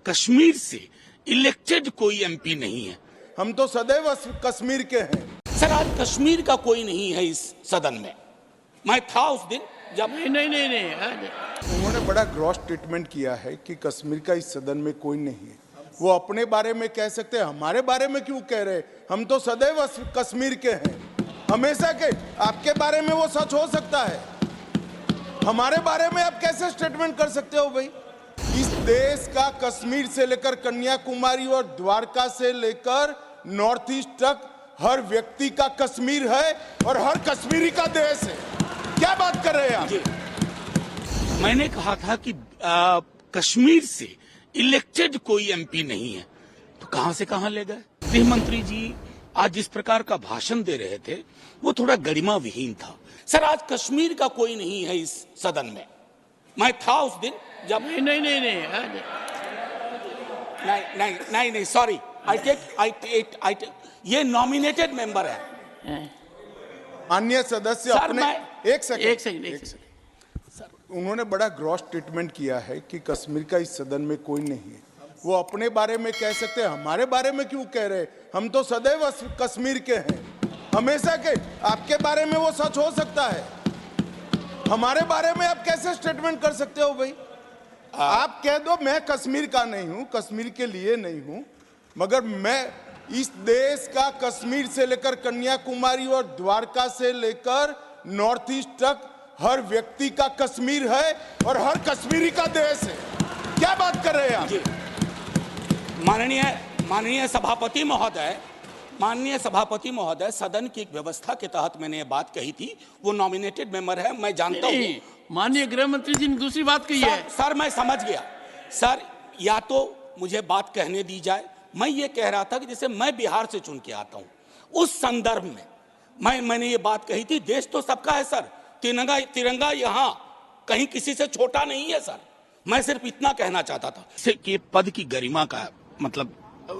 कश्मीर से इलेक्टेड कोई एमपी नहीं है। हम तो सदैव कश्मीर के हैं। सर आज कश्मीर का कोई नहीं है इस सदन में। मैं था उस दिन जब नहीं। उन्होंने बड़ा ग्रॉस ट्रीटमेंट किया है कि कश्मीर का इस सदन में कोई नहीं है। वो अपने बारे में कह सकते हैं, हमारे बारे में क्यों कह रहे? हम तो सदैव कश्मीर के हैं, हमेशा के। आपके बारे में वो सच हो सकता है, हमारे बारे में आप कैसे स्टेटमेंट कर सकते हो भाई? इस देश का कश्मीर से लेकर कन्याकुमारी और द्वारका से लेकर नॉर्थ ईस्ट तक हर व्यक्ति का कश्मीर है और हर कश्मीरी का देश है। क्या बात कर रहे हैं आप? मैंने कहा था कि कश्मीर से इलेक्टेड कोई एमपी नहीं है, तो कहां से कहां ले गए? गृह मंत्री जी आज जिस प्रकार का भाषण दे रहे थे वो थोड़ा गरिमा विहीन था। सर आज कश्मीर का कोई नहीं है इस सदन में। मैं था उस दिन जब नहीं सॉरी, आई टेक ये नॉमिनेटेड मेंबर है। माननीय सदस्य सर अपने एक सेकंड सर, उन्होंने बड़ा ग्रॉस ट्रीटमेंट किया है कि कश्मीर का इस सदन में कोई नहीं है। वो अपने बारे में कह सकते हैं, हमारे बारे में क्यों कह रहे? हम तो सदैव कश्मीर के हैं, हमेशा के। आपके बारे में वो सच हो सकता है, हमारे बारे में आप कैसे स्टेटमेंट कर सकते हो भाई? आप कह दो मैं कश्मीर का नहीं हूं, कश्मीर के लिए नहीं हूं, मगर मैं इस देश का कश्मीर से लेकर कन्याकुमारी और द्वारका से लेकर नॉर्थ ईस्ट तक हर व्यक्ति का कश्मीर है और हर कश्मीरी का देश है। क्या बात कर रहे हैं आप? माननीय सभापति महोदय, सदन की एक व्यवस्था के तहत मैंने ये बात कही थी। वो नॉमिनेटेड मेंबर है, मैं जानता हूँ। माननीय गृह मंत्री जी ने दूसरी बात कही है। सर मैं समझ गया। सर या तो मुझे बात कहने दी जाए। मैं ये कह रहा था कि जैसे मैं बिहार से चुन के आता हूँ, उस संदर्भ में मैंने ये बात कही थी। देश तो सबका है सर, तिरंगा यहाँ कहीं किसी से छोटा नहीं है सर। मैं सिर्फ इतना कहना चाहता था कि पद की गरिमा का मतलब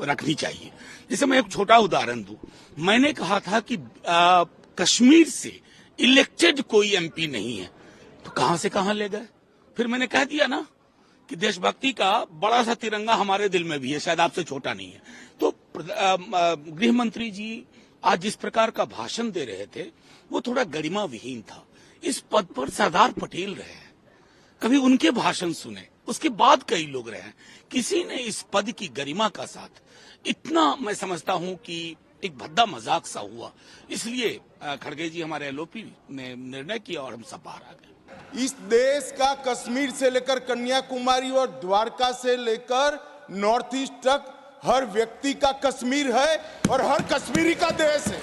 रखनी चाहिए। जैसे मैं एक छोटा उदाहरण दूं, मैंने कहा था कि कश्मीर से इलेक्टेड कोई एमपी नहीं है, तो कहां से कहां ले गए? फिर मैंने कह दिया ना कि देशभक्ति का बड़ा सा तिरंगा हमारे दिल में भी है, शायद आपसे छोटा नहीं है। तो गृह मंत्री जी आज जिस प्रकार का भाषण दे रहे थे वो थोड़ा गरिमा विहीन था। इस पद पर सरदार पटेल रहे हैं, कभी उनके भाषण सुने, उसके बाद कई लोग रहे हैं। किसी ने इस पद की गरिमा का साथ इतना, मैं समझता हूं कि एक भद्दा मजाक सा हुआ। इसलिए खड़गे जी हमारे एलओपी ने निर्णय किया और हम सब बाहर आ गए। इस देश का कश्मीर से लेकर कन्याकुमारी और द्वारका से लेकर नॉर्थ ईस्ट तक हर व्यक्ति का कश्मीर है और हर कश्मीरी का देश है।